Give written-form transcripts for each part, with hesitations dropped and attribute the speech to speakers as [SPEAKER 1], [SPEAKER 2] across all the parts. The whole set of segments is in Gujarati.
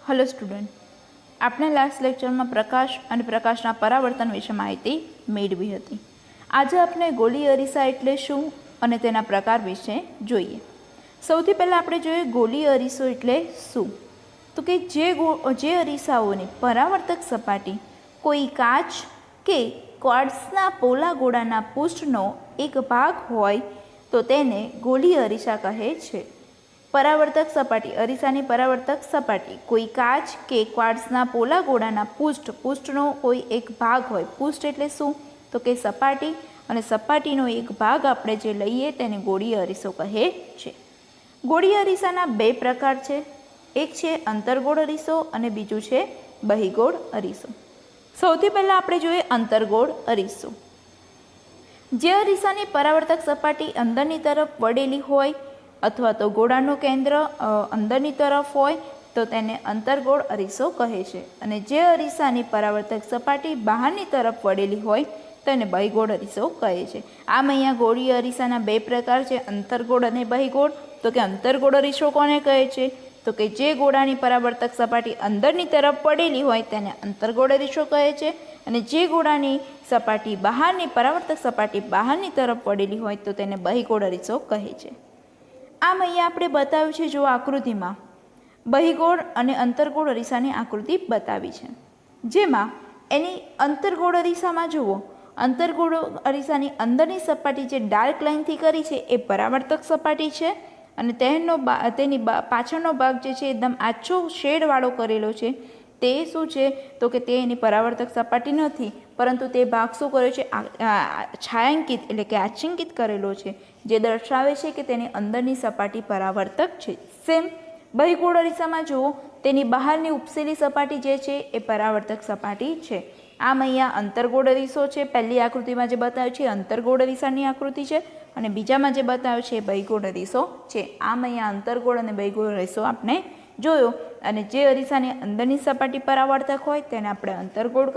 [SPEAKER 1] हेलो स्टूडेंट, આપણે લાસ્ટ લેક્ચરમાં પ્રકાશ અને પ્રકાશના પરાવર્તન વિશે માહિતી મેળવી હતી। આજે આપણે ગોળી અરીસા એટલે શું અને તેના પ્રકાર વિશે જોઈએ। સૌથી પહેલાં આપણે જોઈએ ગોળી અરીસો એટલે શું, તો કે જે અરીસાઓની પરાવર્તક સપાટી કોઈ કાચ કે ક્વાર્ટ્ઝના પોલા ગોળાના પૃષ્ઠનો એક ભાગ હોય તો તેને ગોળી અરીસા કહે છે। પરાવર્તક સપાટી, અરીસાની પરાવર્તક સપાટી કોઈ કાચ કે ક્વાર્ટ્ઝના પોલા ગોળાના પૃષ્ઠનો કોઈ એક ભાગ હોય। પૃષ્ઠ એટલે શું, તો કે સપાટી, અને સપાટીનો એક ભાગ આપણે જે લઈએ તેને ગોળી અરીસો કહે છે। ગોળી અરીસાના બે પ્રકાર છે, એક છે અંતર્ગોળ અરીસો અને બીજું છે બહિર્ગોળ અરીસો। સૌથી પહેલાં આપણે જોઈએ અંતર્ગોળ અરીસો। જે અરીસાની પરાવર્તક સપાટી અંદરની તરફ વળેલી હોય અથવા તો ગોળાનું કેન્દ્ર અંદરની તરફ હોય તો તેને અંતર્ગોળ અરીસો કહે છે, અને જે અરીસાની પરાવર્તક સપાટી બહારની તરફ વળેલી હોય તેને બહિર્ગોળ અરીસો કહે છે। આમ અહીંયા ગોળી અરીસાના બે પ્રકાર છે, અંતર્ગોળ અને બહિર્ગોળ। તો કે અંતર્ગોળ અરીસો કોને કહે છે, તો કે જે ગોળાની પરાવર્તક સપાટી અંદરની તરફ પડેલી હોય તેને અંતર્ગોળ અરીસો કહે છે, અને જે ગોળાની સપાટી બહારની પરાવર્તક સપાટી બહારની તરફ પડેલી હોય તો તેને બહિર્ગોળ અરીસો કહે છે। આમ અહીંયા આપણે બતાવ્યું છે, જો આકૃતિમાં બહિર્ગોળ અને અંતર્ગોળ અરીસાની આકૃતિ બતાવી છે, જેમાં એની અંતર્ગોળ અરીસામાં જુઓ, અંતર્ગોળ અરીસાની અંદરની સપાટી જે ડાર્ક લાઇનથી કરી છે એ પરાવર્તક સપાટી છે, અને તેની પાછળનો ભાગ જે છે એકદમ આછો શેડવાળો કરેલો છે તે શું છે, તો કે તે એની પરાવર્તક સપાટી નથી, પરંતુ તે ભાગ શું કર્યો છે, છાયાંકિત એટલે કે આચ્છાંકિત કરેલો છે, જે દર્શાવે છે કે તેની અંદરની સપાટી પરાવર્તક છે। સેમ બહિર્ગોળ અરીસામાં જુઓ, તેની બહારની ઉપસેલી સપાટી જે છે એ પરાવર્તક સપાટી છે। આમ અહીંયા અંતર્ગોળ અરીસો છે, પહેલી આકૃતિમાં જે બતાવ્યું છે અંતર્ગોળ અરીસાની આકૃતિ છે, અને બીજામાં જે બતાવ્યું છે એ બહિર્ગોળ અરીસો છે। આમ અહીંયા અંતર્ગોળ અને બહિર્ગોળ અરીસો આપણે જોયો, અને જે અરીસાની અંદરની સપાટી પરાવર્તક હોય તેને આપણે અંતર્ગોળ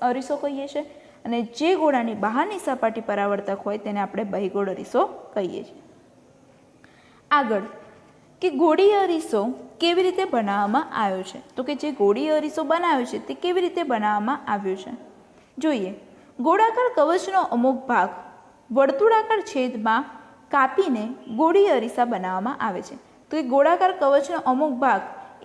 [SPEAKER 1] અરીસો કહીએ છીએ, અને જે ગોળાની બહારની સપાટી પરાવર્તક હોય તેને આપણે બહિર્ગોળ અરીસો કહીએ છીએ। આગળ કે ગોળી અરીસો કેવી રીતે બનાવવામાં આવ્યો છે, તો કે જે ગોળી અરીસો બનાવ્યો છે તે કેવી રીતે બનાવવામાં આવ્યો છે જોઈએ। ગોળાકાર કવચનો અમુક ભાગ વર્તુળાકાર છેદમાં કાપીને ગોળી અરીસા બનાવવામાં આવે છે। તો એ ગોળાકાર કવચનો અમુક ભાગ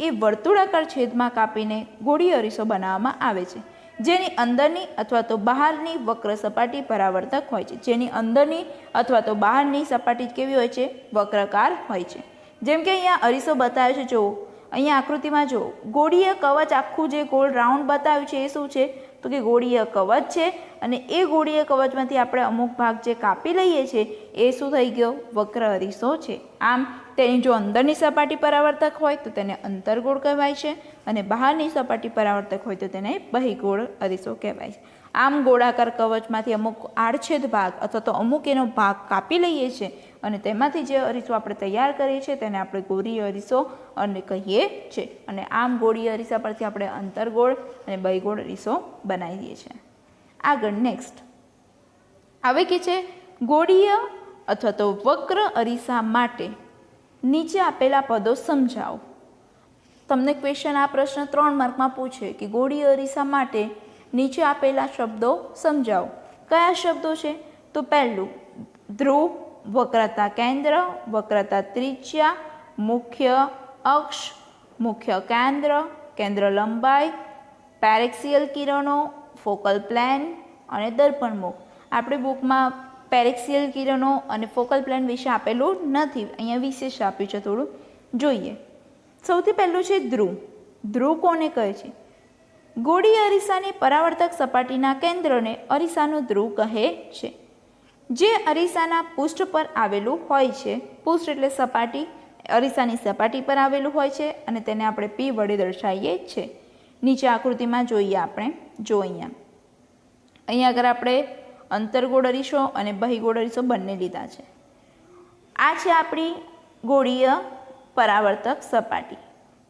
[SPEAKER 1] એ વર્તુળાકાર છેદમાં કાપીને ગોળી અરીસો બનાવવામાં આવે છે, જેની અંદરની અથવા તો બહારની વક્ર સપાટી પરાવર્તક હોય છે। જેની અંદરની અથવા તો બહારની સપાટી કેવી હોય છે, વક્રાકાર હોય છે। જેમ કે અહીંયા અરીસો બતાવ્યો છે, જુઓ અહીંયા આકૃતિમાં જુઓ, ગોળીય કવચ આખું જે ગોળ રાઉન્ડ બતાવ્યું છે એ શું છે, તો કે ગોળીય કવચ છે, અને એ ગોળીય કવચમાંથી આપણે અમુક ભાગ જે કાપી લઈએ છીએ એ શું થઈ ગયો, વક્ર અરીસો છે। આમ તેની જો અંદરની સપાટી પરાવર્તક હોય તો તેને અંતર્ગોળ કહેવાય છે, અને બહારની સપાટી પરાવર્તક હોય તો તેને બહિર્ગોળ અરીસો કહેવાય છે। આમ ગોળાકાર કવચમાંથી અમુક આડછેદ ભાગ અથવા તો અમુક એનો ભાગ કાપી લઈએ છીએ, અને તેમાંથી જે અરીસો આપણે તૈયાર કરીએ છીએ તેને આપણે ગોળી અરીસો અને કહીએ છીએ, અને આમ ગોળી અરીસા પરથી આપણે અંતર્ગોળ અને બહિર્ગોળ અરીસો બનાવીએ છીએ। આગળ નેક્સ્ટ હવે કે છે ગોળીય અથવા તો વક્ર અરીસા માટે નીચે આપેલા પદો સમજાવો। તમને ક્વેશ્ચન આ પ્રશ્ન 3 માર્કમાં પૂછે કે ગોળીય અરીસા માટે નીચે આપેલા શબ્દો સમજાવો। કયા શબ્દો છે, તો પહેલું ધ્રુવ, વક્રતા કેન્દ્ર, વક્રતા ત્રિજ્યા, મુખ્ય અક્ષ, મુખ્ય કેન્દ્ર, કેન્દ્ર લંબાઈ, પેરેક્સિયલ કિરણો, ફોકલ પ્લેન અને દર્પણમુખ। આપણી બુકમાં પેરેક્સિયલ કિરણો અને ફોકલ પ્લેન વિશે આપેલું નથી, અહીંયા વિશેષ આપ્યું છે, થોડું જોઈએ। સૌથી પહેલું છે ધ્રુવ। ધ્રુવ કોને કહે છે, ગોળી અરીસાની પરાવર્તક સપાટીના કેન્દ્રને અરીસાનું ધ્રુવ કહે છે, જે અરીસાના પૃષ્ઠ પર આવેલું હોય છે। પૃષ્ઠ એટલે સપાટી, અરીસાની સપાટી પર આવેલું હોય છે, અને તેને આપણે P વડે દર્શાવીએ છીએ। નીચે આકૃતિમાં જોઈએ આપણે, જો અહીંયા આગળ આપણે અંતર્ગોળ અરીસો અને બહિર્ગોળ અરીસો બંને લીધા છે। આ છે આપણી ગોળીય પરાવર્તક સપાટી।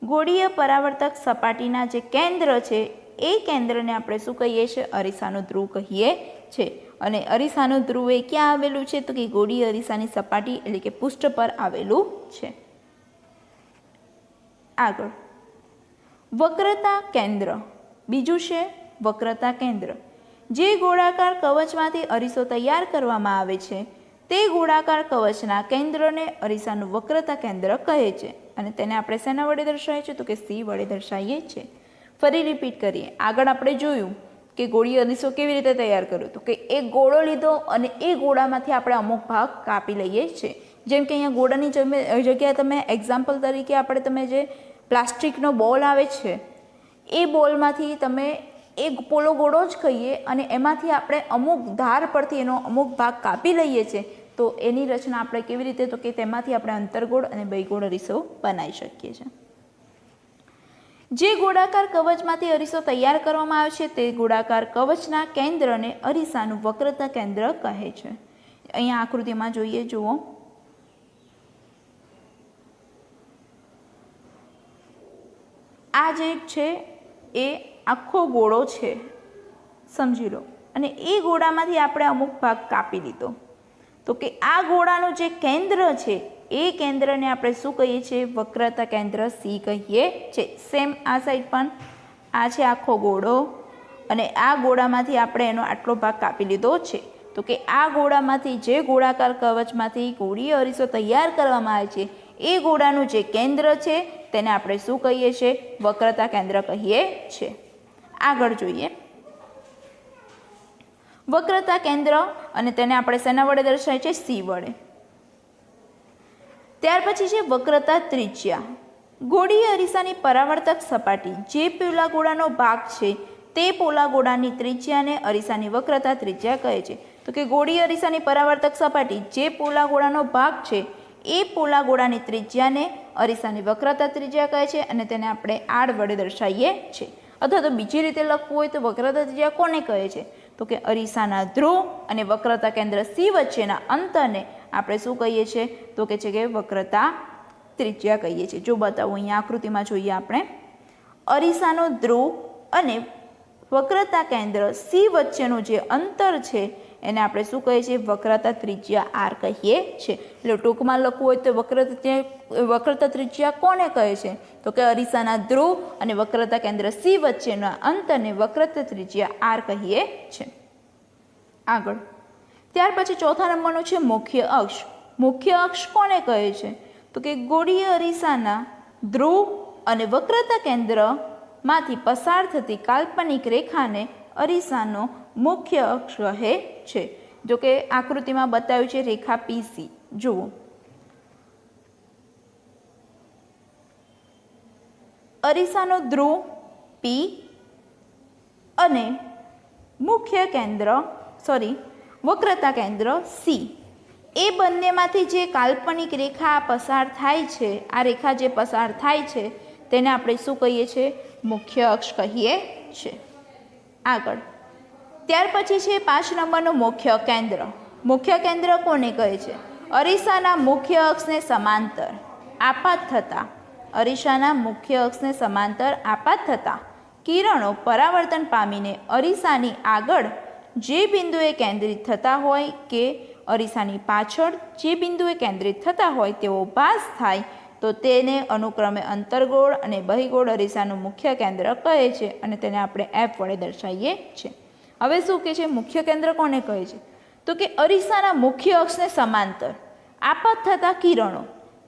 [SPEAKER 1] ગોળીય પરાવર્તક સપાટીના જે કેન્દ્ર છે એ કેન્દ્રને આપણે શું કહીએ છીએ, અરીસાનું ધ્રુવ કહીએ છીએ, અને અરીસાનું ધ્રુવ એ ક્યાં આવેલું છે, તો કે ગોળીય અરીસાની સપાટી એટલે કે પૃષ્ઠ પર આવેલું છે। આગળ વક્રતા કેન્દ્ર, બીજું છે વક્રતા કેન્દ્ર. જે ગોળાકાર કવચમાંથી અરીસો તૈયાર કરવામાં આવે છે તે ગોળાકાર કવચના કેન્દ્રને અરીસાનું વક્રતા કેન્દ્ર કહે છે. અને તેને આપણે શેના વડે દર્શાવીએ છીએ? તો કે સી વડે દર્શાવીએ છીએ. ફરી રિપીટ કરીએ. આગળ આપણે જોયું કે ગોળી અરીસો કેવી રીતે તૈયાર કર્યો, તો કે એક ગોળો લીધો અને એ ગોળામાંથી આપણે અમુક ભાગ કાપી લઈએ છીએ. જેમ કે અહીંયા ગોળાની જગ્યાએ તમે એક્ઝામ્પલ તરીકે આપણે તમે જે પ્લાસ્ટિકનો બોલ આવે છે એ બોલમાંથી તમે એક પોલો ગોળો જ કહીએ અને એમાંથી આપણે અમુક ધાર પરથી એનો અમુક ભાગ કાપી લઈએ છીએ, તો એની રચના આપણે કેવી રીતે? તો કે તેમાંથી આપણે અંતર્ગોળ અને બહિર્ગોળ અરીસો બનાવી શકીએ છીએ. જે ગોળાકાર કવચમાંથી અરીસો તૈયાર કરવામાં આવે છે તે ગોળાકાર કવચના કેન્દ્રને અરીસાનું વક્રતા કેન્દ્ર કહે છે. અહીંયા આકૃતિમાં જોઈએ, જુઓ. આ જે છે એ આખો ગોળો છે, સમજી લો. અને એ ગોળામાંથી આપણે અમુક ભાગ કાપી લીધો, તો કે આ ગોળાનું જે કેન્દ્ર છે એ કેન્દ્રને આપણે શું કહીએ છીએ? વક્રતા કેન્દ્ર સી કહીએ છીએ. સેમ આ સાઈડ પણ આ છે આખો ગોળો અને આ ગોળામાંથી આપણે એનો આટલો ભાગ કાપી લીધો છે, તો કે આ ગોળામાંથી જે ગોળાકાર કવચમાંથી ગોળીય અરીસો તૈયાર કરવામાં આવે છે એ ગોળાનું જે કેન્દ્ર છે તેને આપણે શું કહીએ છીએ? વક્રતા કેન્દ્ર કહીએ છીએ. આગળ જોઈએ વક્રતા કેન્દ્ર, અને તેને આપણે શેના વડે દર્શાવીએ છીએ? સી વડે. ત્યાર પછી છે વક્રતા ત્રિજ્યા. ગોળીય અરીસાની પરાવર્તક સપાટી જે પોલા ગોળાનો ભાગ છે તે પોલા ગોળાની ત્રિજ્યાને અરીસાની વક્રતા ત્રિજ્યા કહે છે. તો કે ગોળીય અરીસાની પરાવર્તક સપાટી જે પોલા ગોળાનો ભાગ છે એ પોલા ગોળાની ત્રિજ્યાને અરીસાની વક્રતા ત્રિજ્યા કહે છે અને તેને આપણે આડ વડે દર્શાવીએ છીએ. અથવા તો બીજી રીતે લખવું હોય તો વક્રતા ત્રિજ્યા કોને કહે છે? તો કે અરીસાના ધ્રુવ અને વક્રતા કેન્દ્ર સી વચ્ચેના અંતરને આપણે શું કહીએ છીએ? તો કે છે કે વક્રતા ત્રિજ્યા કહીએ છીએ. જો બતાવું, અહીંયા આકૃતિમાં જોઈએ આપણે. અરીસાનો ધ્રુવ અને વક્રતા કેન્દ્ર સી વચ્ચેનું જે અંતર છે એને આપણે શું કહીએ છીએ? વક્રતા ત્રિજ્યા આર કહીએ છીએ. એટલે ટૂંકમાં લખવું હોય તો વક્રતા ત્રિજ્યા કોને કહે છે? તો કે અરીસાના ધ્રુવ અને વક્રતા કેન્દ્ર સી વચ્ચેના અંતરને વક્રતા ત્રિજ્યા આર કહીએ છીએ. આગળ ત્યાર પછી ચોથા નંબરનું છે મુખ્ય અક્ષ. મુખ્ય અક્ષ કોને કહે છે? તો કે ગોળીય અરીસાના ધ્રુવ અને વક્રતા કેન્દ્રમાંથી પસાર થતી કાલ્પનિક રેખાને અરીસાનો મુખ્ય અક્ષ કહે છે. જો કે આકૃતિમાં બતાવ્યું છે રેખા પીસી. જુઓ, અરીસાનો ધ્રુવ પી અને મુખ્ય કેન્દ્ર વક્રતા કેન્દ્ર સી, એ બંનેમાંથી જે કાલ્પનિક રેખા પસાર થાય છે, આ રેખા જે પસાર થાય છે તેને આપણે શું કહીએ છીએ? મુખ્ય અક્ષ કહીએ છીએ. આગળ ત્યાર પછી છે 5 નંબરનું મુખ્ય કેન્દ્ર. મુખ્ય કેન્દ્ર કોને કહે છે? અરીસાના મુખ્ય અક્ષને સમાંતર આપાત થતા કિરણો પરાવર્તન પામીને અરીસાની આગળ જે બિંદુએ કેન્દ્રિત થતા હોય કે અરીસાની પાછળ જે બિંદુએ કેન્દ્રિત થતા હોય તેવો ભાસ થાય તો તેને અનુક્રમે અંતર્ગોળ અને બહિર્ગોળ અરીસાનું મુખ્ય કેન્દ્ર કહે છે અને તેને આપણે એફ વડે દર્શાવીએ છીએ. હવે શું કહે છે? મુખ્ય કેન્દ્ર કોને કહે છે? તો કે અરીસાના મુખ્ય અક્ષને સમાંતર આપાત થતા કિરણો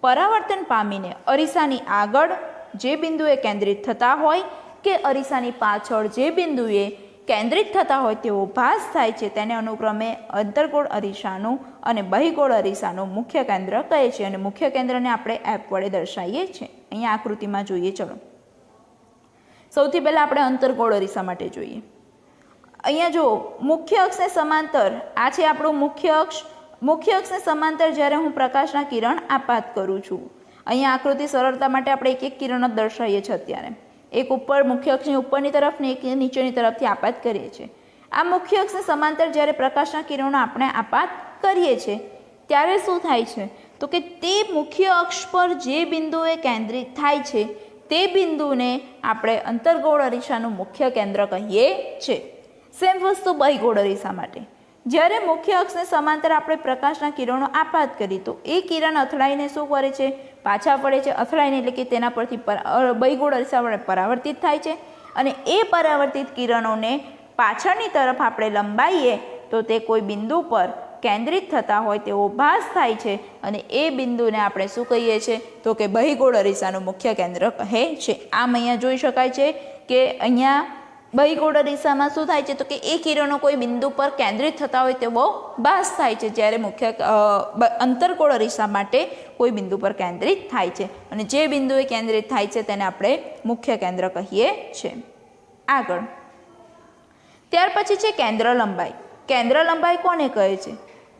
[SPEAKER 1] પરાવર્તન પામીને અરીસાની આગળ જે બિંદુએ કેન્દ્રિત થતા હોય કે અરીસાની પાછળ જે બિંદુએ કેન્દ્રિત થતા હોય તેવો ભાસ થાય છે તેને અનુક્રમે અંતર્ગોળ અરીસાનું અને બહિર્ગોળ અરીસાનું મુખ્ય કેન્દ્ર કહે છે અને મુખ્ય કેન્દ્રને આપણે એફ વડે દર્શાવીએ છીએ. અહીંયા આકૃતિમાં જોઈએ. ચલો, સૌથી પહેલાં આપણે અંતર્ગોળ અરીસા માટે જોઈએ. અહીંયા જો મુખ્ય અક્ષને સમાંતર, આ છે આપણું મુખ્ય અક્ષ. મુખ્ય અક્ષને સમાંતર જ્યારે હું પ્રકાશના કિરણ આપાત કરું છું, અહીંયા આકૃતિ સરળતા માટે આપણે એક એક કિરણ જ દર્શાવીએ છીએ. અત્યારે એક ઉપર મુખ્ય અક્ષની ઉપરની તરફ ને એક નીચેની તરફથી આપાત કરીએ છીએ. આ મુખ્ય અક્ષને સમાંતર જ્યારે પ્રકાશના કિરણો આપણે આપાત કરીએ છીએ ત્યારે શું થાય છે? તો કે તે મુખ્ય અક્ષ પર જે બિંદુએ કેન્દ્રિત થાય છે તે બિંદુને આપણે અંતર્ગોળ અરીસાનું મુખ્ય કેન્દ્ર કહીએ છીએ. સેમ વસ્તુ બહિર્ગોળ અરીસા માટે. જ્યારે મુખ્ય અક્ષને સમાંતર આપણે પ્રકાશના કિરણો આપાત કરી તો એ કિરણ અથડાઈને શું કરે છે, પાછા પડે છે. અથડાઈને એટલે કે તેના પરથી બહિગોળ અરીસા વડે પરાવર્તિત થાય છે અને એ પરાવર્તિત કિરણોને પાછળની તરફ આપણે લંબાઈએ તો તે કોઈ બિંદુ પર કેન્દ્રિત થતા હોય તેવો ભાસ થાય છે અને એ બિંદુને આપણે શું કહીએ છીએ તો કે બહિગોળ અરીસાનું મુખ્ય કેન્દ્ર કહે છે. આમ અહીંયા જોઈ શકાય છે કે અહીંયા બહિગોળ અરીસામાં શું થાય છે તો કે એ કિરણો કોઈ બિંદુ પર કેન્દ્રિત થતા હોય તેવો ભાસ થાય છે, જ્યારે મુખ્ય અંતર્ગોળ અરીસા માટે કોઈ બિંદુ પર કેન્દ્રિત થાય છે અને જે બિંદુએ કેન્દ્રિત થાય છે તેને આપણે મુખ્ય કેન્દ્ર કહીએ છીએ. આગળ ત્યાર પછી છે કેન્દ્ર લંબાઈ. કેન્દ્ર લંબાઈ કોને કહે છે?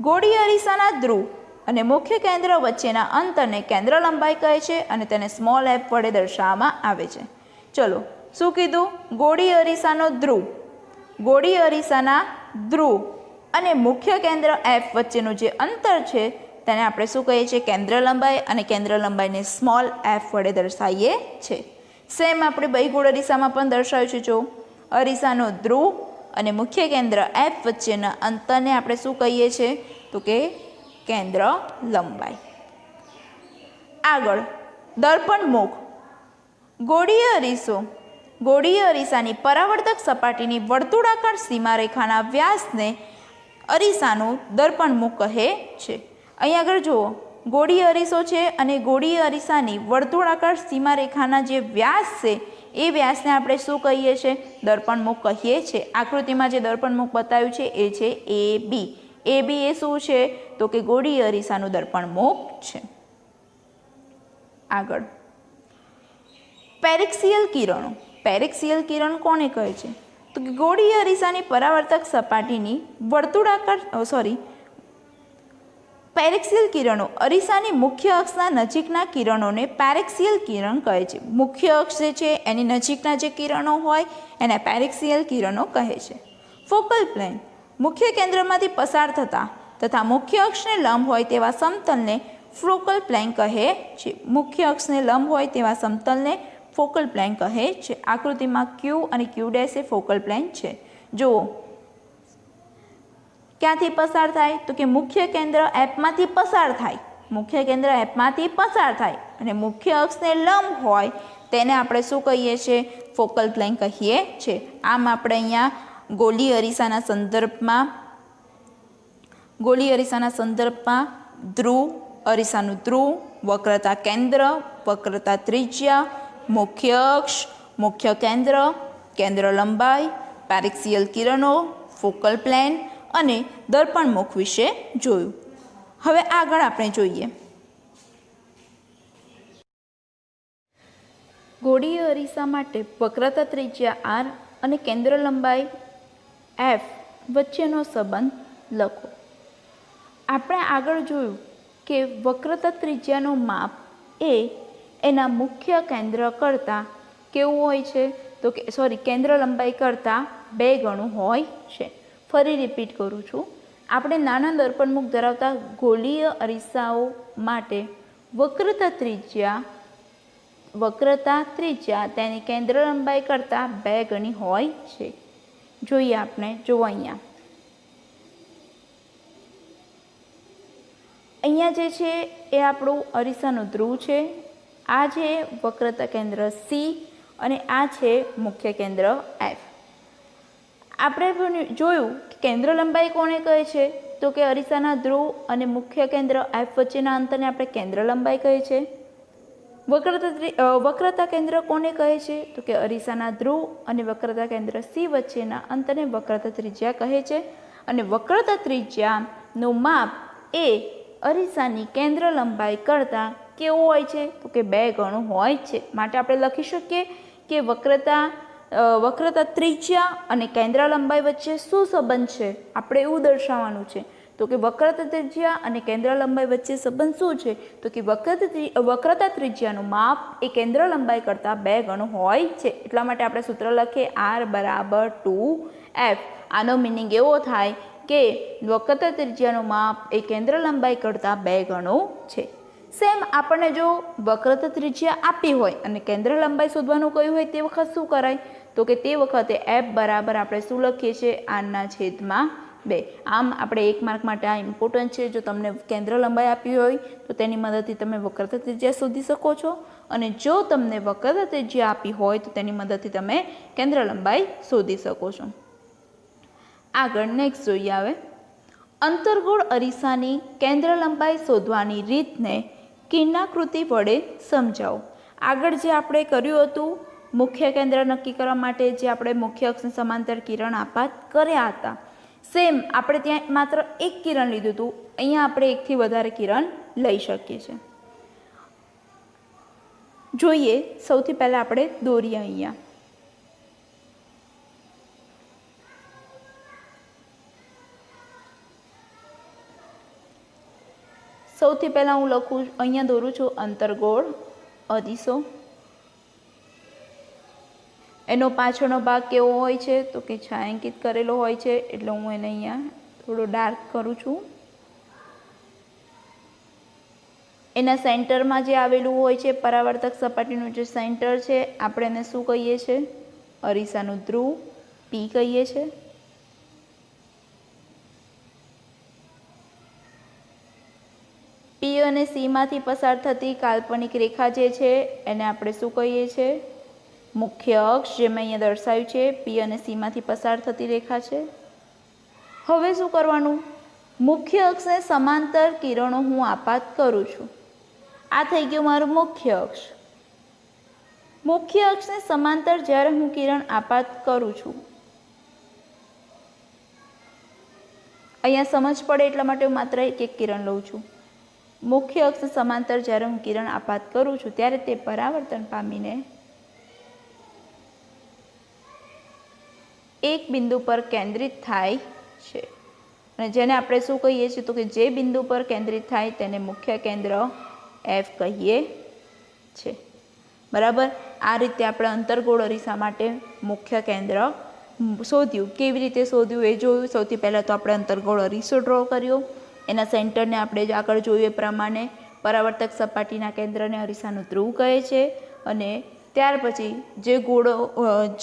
[SPEAKER 1] ગોળીય અરીસાના ધ્રુવ અને મુખ્ય કેન્દ્ર વચ્ચેના અંતરને કેન્દ્ર લંબાઈ કહે છે અને તેને સ્મોલ એફ વડે દર્શાવવામાં આવે છે. ચલો શું કીધું? ગોળીય અરીસાનો ધ્રુવ, ગોળીય અરીસાના ધ્રુવ અને મુખ્ય કેન્દ્ર એફ વચ્ચેનું જે અંતર છે તેને આપણે શું કહીએ છીએ? કેન્દ્ર લંબાઈ, અને કેન્દ્ર લંબાઈને સ્મોલ એફ વડે દર્શાવીએ છીએ. સેમ આપણે બહિગોળ અરીસામાં પણ દર્શાવ્યું છે. જો અરીસાનો ધ્રુવ અને મુખ્ય કેન્દ્ર એફ વચ્ચેના અંતરને આપણે શું કહીએ છીએ તો કે કેન્દ્ર લંબાઈ. આગળ દર્પણ મુખ. ગોળીય અરીસો, ગોળીય અરીસાની પરાવર્તક સપાટીની વર્તુળાકાર સીમારેખાના વ્યાસને અરીસાનું દર્પણ મુખ કહે છે. અહીં આગળ જુઓ, ગોળીય અરીસો છે અને ગોળીય અરીસાની વર્તુળાકાર સીમારેખાના જે વ્યાસ છે એ વ્યાસને આપણે શું કહીએ છીએ? દર્પણ મુખ કહીએ છીએ. આકૃતિમાં જે દર્પણ મુખ બતાવ્યું છે એ છે એ બી. એ બી એ શું છે તો કે ગોળીય અરીસાનું દર્પણ મુખ છે. આગળ પેરિક્સિયલ કિરણો. પેરિક્સિયલ કિરણ કોને કહે છે તો કે ગોળીય અરીસાની પરાવર્તક સપાટીની પેરિક્સિયલ કિરણો અરીસાની મુખ્ય અક્ષના નજીકના કિરણોને પેરિક્સિયલ કિરણ કહે છે. મુખ્ય અક્ષ જે છે એની નજીકના જે કિરણો હોય એને પેરિક્સિયલ કિરણો કહે છે. Focal plane. મુખ્ય કેન્દ્રમાંથી પસાર થતા તથા મુખ્ય અક્ષને લંબ હોય તેવા સમતલને ફોકલ પ્લેન કહે છે. મુખ્ય અક્ષને લંબ હોય તેવા સમતલને ફોકલ પ્લેન કહે છે. આકૃતિમાં ક્યુ અને ક્યુ ડેશ એ ફોકલ પ્લેન છે. જુઓ ક્યાંથી પસાર થાય તો કે મુખ્ય કેન્દ્ર એફમાંથી પસાર થાય, મુખ્ય કેન્દ્ર એફમાંથી પસાર થાય અને મુખ્ય અક્ષને લંબ હોય તેને આપણે શું કહીએ છીએ? ફોકલ પ્લેન કહીએ છીએ. આમ આપણે અહીંયા ગોળીય અરીસાના સંદર્ભમાં ધ્રુવ, અરીસાનું ધ્રુવ, વક્રતા કેન્દ્ર, વક્રતા ત્રિજ્યા, મુખ્ય અક્ષ, મુખ્ય કેન્દ્ર, કેન્દ્ર લંબાઈ, પેરિક્સિયલ કિરણો, ફોકલ પ્લેન અને દર્પણ મુખ વિશે જોયું. હવે આગળ આપણે જોઈએ ગોળીય અરીસા માટે વક્રતા ત્રિજ્યા આર અને કેન્દ્ર લંબાઈ એફ વચ્ચેનો સંબંધ લખો. આપણે આગળ જોયું કે વક્રતા ત્રિજ્યાનું માપ એ એના મુખ્ય કેન્દ્ર કરતાં કેવું હોય છે તો કે કેન્દ્ર લંબાઈ કરતાં 2 ગણું હોય છે. ફરી રિપીટ કરું છું, આપણે નાના દર્પણમુખ ધરાવતા ગોળીય અરીસાઓ માટે વક્રતા ત્રિજ્યા તેની કેન્દ્ર લંબાઈ કરતાં 2 ગણી હોય છે. જોઈએ આપણે, જુઓ અહીંયા જે છે એ આપણું અરીસાનું ધ્રુવ છે, આ છે વક્રતા કેન્દ્ર સી અને આ છે મુખ્ય કેન્દ્ર એફ. આપણે જોયું કે કેન્દ્ર લંબાઈ કોને કહે છે તો કે અરીસાના ધ્રુવ અને મુખ્ય કેન્દ્ર એફ વચ્ચેના અંતરને આપણે કેન્દ્ર લંબાઈ કહે છે. વક્રતા કેન્દ્ર કોને કહે છે તો કે અરીસાના ધ્રુવ અને વક્રતા કેન્દ્ર સી વચ્ચેના અંતરને વક્રતા ત્રિજ્યા કહે છે. અને વક્રતા ત્રિજ્યાનું માપ એ અરીસાની કેન્દ્ર લંબાઈ કરતાં કેવું હોય છે તો કે 2 ગણું હોય છે. માટે આપણે લખી શકીએ કે વક્રતા ત્રિજ્યા અને કેન્દ્ર લંબાઈ વચ્ચે શું સંબંધ છે, આપણે એવું દર્શાવવાનું છે. તો કે વક્રતા ત્રિજ્યા અને કેન્દ્ર લંબાઈ વચ્ચે સંબંધ શું છે તો કે વક્રતા ત્રિજ્યાનું માપ એ કેન્દ્ર લંબાઈ કરતાં 2 ગણું હોય છે. એટલા માટે આપણે સૂત્ર લખીએ R = 2F. આનો મિનિંગ એવો થાય કે વક્રતા ત્રિજ્યાનું માપ એ કેન્દ્ર લંબાઈ કરતાં 2 ગણું છે. સેમ આપણને જો વક્રતા ત્રિજ્યા આપી હોય અને કેન્દ્ર લંબાઈ શોધવાનું કહ્યું હોય તે વખત શું કરાય તો કે તે વખતે F બરાબર આપણે શું લખીએ છીએ R/2 2. આમ આપણે 1 માર્ક માટે આ ઇમ્પોર્ટન્ટ છે. જો તમને કેન્દ્ર લંબાઈ આપી હોય તો તેની મદદથી તમે વક્રતા ત્રિજ્યા શોધી શકો છો, અને જો તમને વક્રતા ત્રિજ્યા આપી હોય તો તેની મદદથી તમે કેન્દ્ર લંબાઈ શોધી શકો છો. આગળ નેક્સ્ટ જોઈએ આવે અંતર્ગોળ અરીસાની કેન્દ્ર લંબાઈ શોધવાની રીતને કિરણાકૃતિ વડે સમજાવો. આગળ જે આપણે કર્યું હતું મુખ્ય કેન્દ્ર નક્કી કરવા માટે જે આપણે મુખ્ય અક્ષને સમાંતર કિરણ આપાત કર્યા હતા, સેમ આપણે ત્યાં માત્ર એક કિરણ લીધું હતું, અહીંયા આપણે એકથી વધારે કિરણ લઈ શકીએ છીએ. જોઈએ સૌથી પહેલાં આપણે દોરીએ. અહીંયા સૌથી પહેલાં હું લખું અહીંયા દોરું છું અંતર્ગોળ અરીસો. એનો પાછળનો ભાગ કેવો હોય છે તો કે છાંયાંકિત કરેલો હોય છે, એટલે હું એને અહીંયા થોડો ડાર્ક કરું છું. એના સેન્ટરમાં જે આવેલું હોય છે પરાવર્તક સપાટીનું જે સેન્ટર છે આપણે એને શું કહીએ છીએ? અરીસાનું ધ્રુવ પી કહીએ છીએ. પી અને સીમાંથી પસાર થતી કાલ્પનિક રેખા જે છે એને આપણે શું કહીએ છીએ? મુખ્ય અક્ષ. જે મેં અહીંયા દર્શાવ્યું છે પી અને સીમાંથી પસાર થતી રેખા છે. હવે શું કરવાનું? મુખ્ય અક્ષને સમાંતર કિરણો હું આપાત કરું છું. આ થઈ ગયું મારું મુખ્ય અક્ષ. મુખ્ય અક્ષને સમાંતર જ્યારે હું કિરણ આપાત કરું છું, અહીંયા સમજ પડે એટલા માટે હું માત્ર એક કિરણ લઉં છું. મુખ્ય અક્ષ સમાંતર જ્યારે હું કિરણ આપાત કરું છું ત્યારે તે પરાવર્તન પામીને એક બિંદુ પર કેન્દ્રિત થાય છે, અને જેને આપણે શું કહીએ છીએ તો કે જે બિંદુ પર કેન્દ્રિત થાય તેને મુખ્ય કેન્દ્ર એફ કહીએ છે. બરાબર. આ રીતે આપણે અંતર્ગોળ અરીસા માટે મુખ્ય કેન્દ્ર શોધ્યું. કેવી રીતે શોધ્યું એ જોયું. સૌથી પહેલાં તો આપણે અંતર્ગોળ અરીસો ડ્રો કર્યો. એના સેન્ટરને આપણે આગળ જોયું એ પ્રમાણે પરાવર્તક સપાટીના કેન્દ્રને અરીસાનું ધ્રુવ કહે છે, અને ત્યાર પછી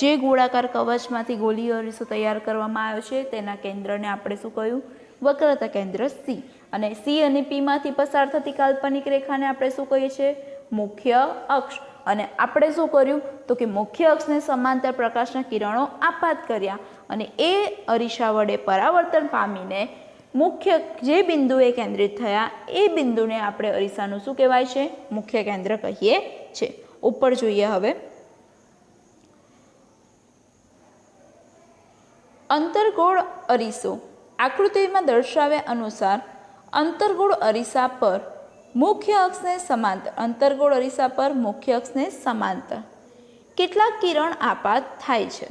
[SPEAKER 1] જે ગોળાકાર કવચમાંથી ગોળીય અરીસો તૈયાર કરવામાં આવ્યો છે તેના કેન્દ્રને આપણે શું કહ્યું? વક્રતા કેન્દ્ર સી. અને સી અને પીમાંથી પસાર થતી કાલ્પનિક રેખાને આપણે શું કહીએ છીએ? મુખ્ય અક્ષ. અને આપણે શું કર્યું તો કે મુખ્ય અક્ષને સમાંતર પ્રકાશના કિરણો આપાત કર્યા, અને એ અરીસા વડે પરાવર્તન પામીને મુખ્ય જે બિંદુએ કેન્દ્રિત થયા એ બિંદુને આપણે અરીસાનું શું કહેવાય છે? મુખ્ય કેન્દ્ર કહીએ છીએ. ઉપર જોઈએ હવે અંતર્ગોળ અરીસો. આકૃતિમાં દર્શાવ્યા અનુસાર અંતર્ગોળ અરીસા પર મુખ્ય અક્ષને સમાંતર અંતર્ગોળ અરીસા પર મુખ્ય અક્ષને સમાંતર કેટલાક કિરણ આપાત થાય છે,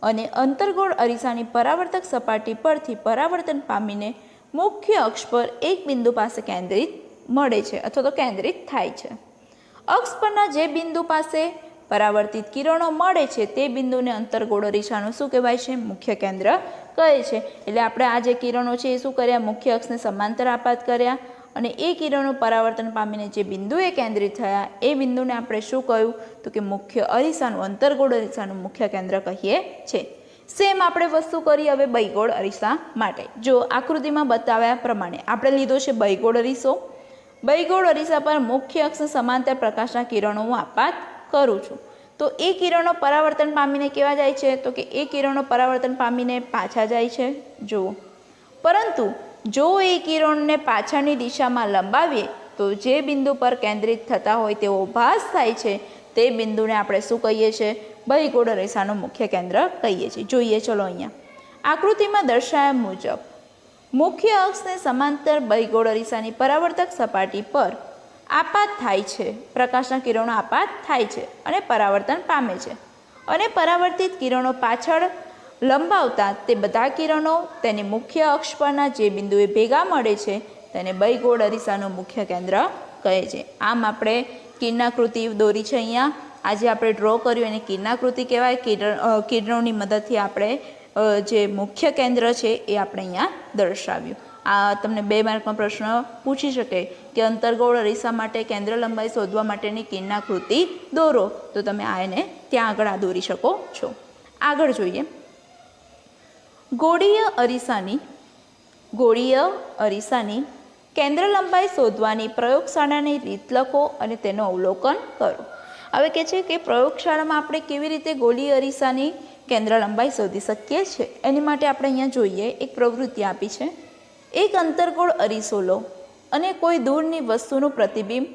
[SPEAKER 1] અને અંતર્ગોળ અરીસાની પરાવર્તક સપાટી પરથી પરાવર્તન પામીને મુખ્ય અક્ષ પર એક બિંદુ પાસે કેન્દ્રિત મળે છે અથવા તો કેન્દ્રિત થાય છે. અક્ષ પરના જે બિંદુ પાસે પરાવર્તિત કિરણો મળે છે તે બિંદુને અંતર્ગોળ અરીસાનું શું કહેવાય છે? મુખ્ય કેન્દ્ર કહે છે. એટલે આપણે આ જે કિરણો છે એ શું કર્યા? મુખ્ય અક્ષને સમાંતર આપાત કર્યા, અને એ કિરણો પરાવર્તન પામીને જે બિંદુએ કેન્દ્રિત થયા એ બિંદુને આપણે શું કહ્યું તો કે મુખ્ય અરીસાનું અંતર્ગોળ અરીસાનું મુખ્ય કેન્દ્ર કહીએ છીએ. સેમ આપણે વસ્તુ કરી હવે બહિગોળ અરીસા માટે. જો આકૃતિમાં બતાવ્યા પ્રમાણે આપણે લીધો છે બહિગોળ અરીસો. બહિગોળ અરીસા પર મુખ્ય અક્ષ સમાંતર પ્રકાશના કિરણો હું આપાત કરું છું. તો એ કિરણો પરાવર્તન પામીને કેવા જાય છે તો કે એ કિરણો પરાવર્તન પામીને પાછા જાય છે. જુઓ, પરંતુ જો એ કિરણને પાછળની દિશામાં લંબાવીએ તો જે બિંદુ પર કેન્દ્રિત થતા હોય તેવો ભાસ થાય છે તે બિંદુને આપણે શું કહીએ છીએ? બહિગોળ અરીસાનું મુખ્ય કેન્દ્ર કહીએ છીએ. જોઈએ ચલો અહીંયા આકૃતિમાં દર્શાવ્યા મુજબ મુખ્ય અક્ષને સમાંતર બહિગોળ અરીસાની પરાવર્તક સપાટી પર આપાત થાય છે, પ્રકાશના કિરણો આપાત થાય છે અને પરાવર્તન પામે છે, અને પરાવર્તિત કિરણો પાછળ લંબાવતા તે બધા કિરણો તેની મુખ્ય અક્ષ પરના જે બિંદુએ ભેગા મળે છે તેને બહિગોળ અરીસાનું મુખ્ય કેન્દ્ર કહે છે. આમ આપણે કિરણાકૃતિ દોરી છે અહીંયા. આજે આપણે ડ્રો કર્યું એને કિરણાકૃતિ કહેવાય. કિરણોની મદદથી આપણે જે મુખ્ય કેન્દ્ર છે એ આપણે અહીંયા દર્શાવ્યું. આ તમને 2 માર્કમાં પ્રશ્ન પૂછી શકે કે અંતર્ગોળ અરીસા માટે કેન્દ્ર લંબાઈ શોધવા માટેની કિરણાકૃતિ દોરો, તો તમે આ એને ત્યાં આગળ આ દોરી શકો છો. આગળ જોઈએ ગોળીય અરીસાની ગોળીય અરીસાની કેન્દ્ર લંબાઈ શોધવાની પ્રયોગશાળાની રીત લખો અને તેનું અવલોકન કરો. હવે કહે છે કે પ્રયોગશાળામાં આપણે કેવી રીતે ગોળીય અરીસાની કેન્દ્ર લંબાઈ શોધી શકીએ છીએ એની માટે આપણે અહીંયા જોઈએ એક પ્રવૃત્તિ આપી છે. એક અંતર્ગોળ અરીસો લો અને કોઈ દૂરની વસ્તુનું પ્રતિબિંબ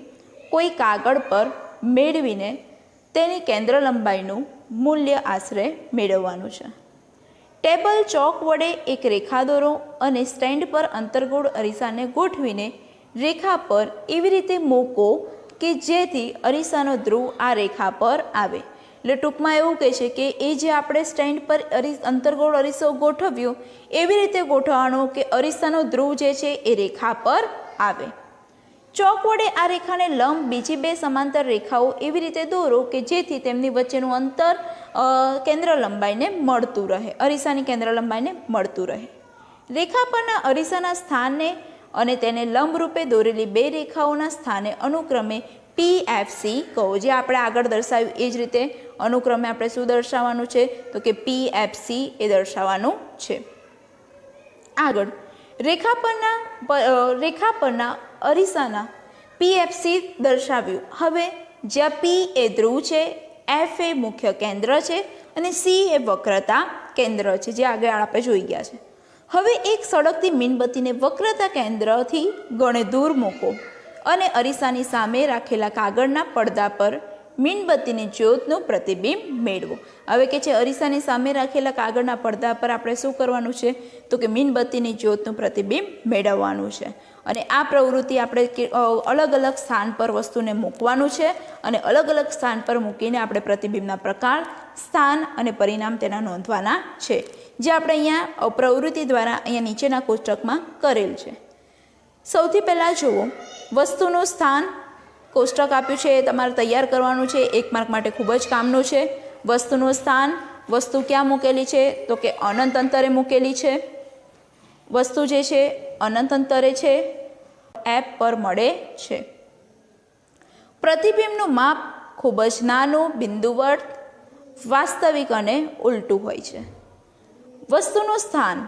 [SPEAKER 1] કોઈ કાગળ પર મેળવીને તેની કેન્દ્ર લંબાઈનું મૂલ્ય આશરે મેળવવાનું છે. ટેબલ ચોક વડે એક રેખા દોરો અને સ્ટેન્ડ પર અંતર્ગોળ અરીસાને ગોઠવીને રેખા પર એવી રીતે મૂકો કે જેથી અરીસાનો ધ્રુવ આ રેખા પર આવે. એટલે ટૂંકમાં એવું કહે છે કે એ જે આપણે સ્ટેન્ડ પર અંતર્ગોળ અરીસો ગોઠવ્યો એવી રીતે ગોઠવવાનો કે અરીસાનો ધ્રુવ જે છે એ રેખા પર આવે. ચોક વડે આ રેખાને લંબ બીજી બે સમાંતર રેખાઓ એવી રીતે દોરો કે જેથી તેમની વચ્ચેનું અંતર કેન્દ્ર લંબાઈને મળતું રહે, અરીસાની કેન્દ્ર લંબાઈને મળતું રહે. રેખા પરના અરીસાના સ્થાને અને તેને લંબરૂપે દોરેલી બે રેખાઓના સ્થાને અનુક્રમે PFC કહો. જે આપણે આગળ દર્શાવ્યું એ જ રીતે અનુક્રમે આપણે શું દર્શાવવાનું છે તો કે PFC એ દર્શાવવાનું છે. આગળ રેખા પરના અરીસાના PFC દર્શાવ્યું. હવે જ્યાં P એ ધ્રુવ છે, F એ મુખ્ય કેન્દ્ર છે અને C એ વક્રતા કેન્દ્ર છે, જે આગળ આપણે જોઈ ગયા છે. હવે એક સળગતી મીણબત્તીને વક્રતા કેન્દ્રથી ગણે દૂર મૂકો અને અરીસાની સામે રાખેલા કાગળના પડદા પર મીણબત્તીની જ્યોતનું પ્રતિબિંબ મેળવો. હવે કે છે અરીસાની સામે રાખેલા કાગળના પડદા પર આપણે શું કરવાનું છે તો કે મીણબત્તીની જ્યોતનું પ્રતિબિંબ મેળવવાનું છે. અને આ પ્રવૃત્તિ આપણે અલગ અલગ સ્થાન પર વસ્તુને મૂકવાનું છે અને અલગ અલગ સ્થાન પર મૂકીને આપણે પ્રતિબિંબના પ્રકાર, સ્થાન અને પરિણામ તેના નોંધવાના છે, જે આપણે અહીંયા પ્રવૃત્તિ દ્વારા અહીંયા નીચેના કોષ્ટકમાં કરેલ છે. સૌથી પહેલાં જુઓ, વસ્તુનું સ્થાન કોષ્ટક આપ્યું છે, એ તમારે તૈયાર કરવાનું છે, 1 માર્ક માટે ખૂબ જ કામનું છે. વસ્તુનું સ્થાન, વસ્તુ ક્યાં મૂકેલી છે તો કે અનંત અંતરે મૂકેલી છે. વસ્તુ જે છે અનંત અંતરે છે, F પર મળે છે. પ્રતિબિંબનું માપ ખૂબ જ નાનું, બિંદુવર્ત, વાસ્તવિક અને ઉલટું હોય છે. વસ્તુનું સ્થાન,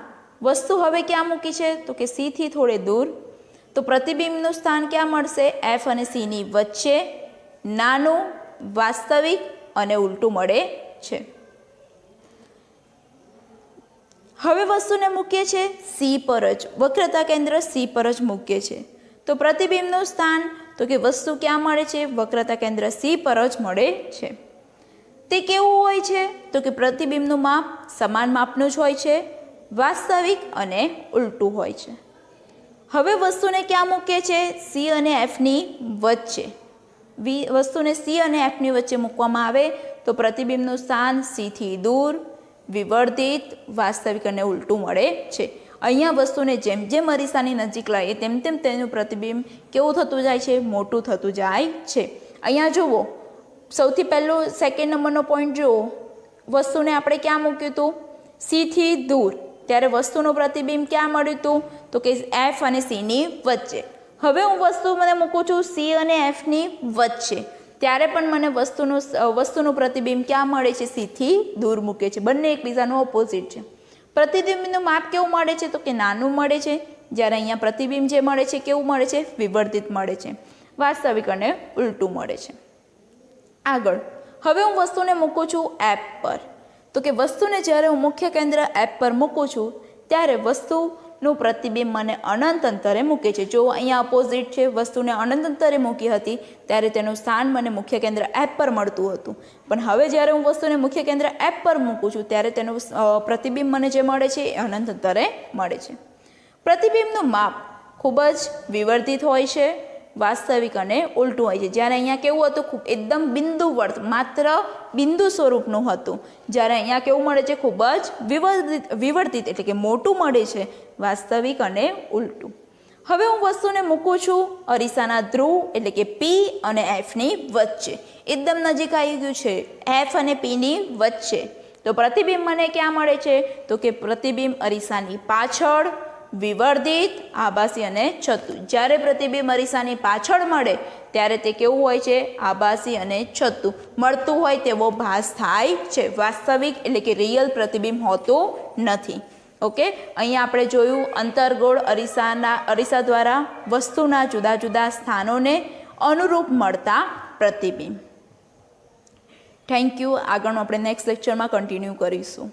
[SPEAKER 1] વસ્તુ હવે ક્યાં મૂકી છે તો કે C થી થોડે દૂર, તો પ્રતિબિંબનું સ્થાન ક્યાં મળશે F અને C ની વચ્ચે, નાનું, વાસ્તવિક અને ઉલટું મળે છે. હવે વસ્તુને મૂકીએ છીએ C પર જ, વક્રતા કેન્દ્ર C પર જ મૂકીએ છીએ, તો પ્રતિબિંબનું સ્થાન તો કે વસ્તુ ક્યાં મળે છે વક્રતા કેન્દ્ર C પર જ મળે છે. તે કેવું હોય છે તો કે પ્રતિબિંબનું માપ સમાન માપનું જ હોય છે, વાસ્તવિક અને ઉલટું હોય છે. હવે વસ્તુને ક્યાં મૂકીએ છીએ C અને F ની વચ્ચે. વસ્તુને C અને F ની વચ્ચે મૂકવામાં આવે તો પ્રતિબિંબનું સ્થાન C થી દૂર, વિવર્ધિત, વાસ્તવિક અને ઉલટું મળે છે. અહીંયા વસ્તુને જેમ જેમ અરીસાની નજીક લાવીએ તેમ તેમ તેનું પ્રતિબિંબ કેવું થતું જાય છે, મોટું થતું જાય છે. અહીંયા જુઓ, સૌથી પહેલું સેકન્ડ નંબરનો પોઈન્ટ જુઓ, વસ્તુને આપણે ક્યાં મૂક્યું હતું C થી દૂર, ત્યારે વસ્તુનું પ્રતિબિંબ ક્યાં મળ્યું હતું તો કે F અને C ની વચ્ચે. હવે હું વસ્તુ મને મૂકું છું C અને F ની વચ્ચે, ત્યારે પણ મને વસ્તુનું પ્રતિબિંબ ક્યાં મળે છે C થી દૂર મૂકે છે. બંને એકબીજાનું ઓપોઝિટ છે. પ્રતિબિંબનું માપ કેવું મળે છે તો કે નાનું મળે છે, જ્યારે અહીંયા પ્રતિબિંબ જે મળે છે કેવું મળે છે, વિવર્ધિત મળે છે, વાસ્તવિક અને ઉલટું મળે છે. આગળ હવે હું વસ્તુને મૂકું છું F પર, તો કે વસ્તુને જ્યારે હું મુખ્ય કેન્દ્ર F પર મૂકું છું ત્યારે વસ્તુનું પ્રતિબિંબ મને અનંત અંતરે મૂકે છે. જો અહીંયા અપોઝિટ છે, વસ્તુને અનંત અંતરે મૂકી હતી ત્યારે તેનું સ્થાન મને મુખ્ય કેન્દ્ર F પર મળતું હતું, પણ હવે જ્યારે હું વસ્તુને મુખ્ય કેન્દ્ર F પર મૂકું છું ત્યારે તેનું પ્રતિબિંબ મને જે મળે છે એ અનંત અંતરે મળે છે. પ્રતિબિંબનું માપ ખૂબ જ વિવર્ધિત હોય છે, વાસ્તવિક અને ઉલટું હોય છે. જ્યારે અહીંયા કેવું હતું, ખૂબ એકદમ બિંદુવર્ત, માત્ર બિંદુ સ્વરૂપનું હતું, જ્યારે અહીંયા કેવું મળે છે, ખૂબ જ વિવર્ધિત એટલે કે મોટું મળે છે, વાસ્તવિક અને ઉલટું. હવે હું વસ્તુને મૂકું છું અરીસાના ધ્રુવ એટલે કે P અને F ની વચ્ચે, એકદમ નજીક આવી ગયું છે, F અને P ની વચ્ચે, તો પ્રતિબિંબ મને ક્યાં મળે છે તો કે પ્રતિબિંબ અરીસાની પાછળ, વિવર્ધિત, આભાસી અને છતું. જ્યારે પ્રતિબિંબ અરીસાની પાછળ મળે ત્યારે તે કેવું હોય છે, આભાસી અને છતું મળતું હોય તેવો ભાસ થાય છે, વાસ્તવિક એટલે કે રિયલ પ્રતિબિંબ હોતું નથી. ઓકે, અહીંયા આપણે જોયું અંતર્ગોળ અરીસા દ્વારા વસ્તુના જુદા જુદા સ્થાનોને અનુરૂપ મળતા પ્રતિબિંબ. Thank you. આગળનું આપણે નેક્સ્ટ લેક્ચરમાં કન્ટિન્યુ કરીશું.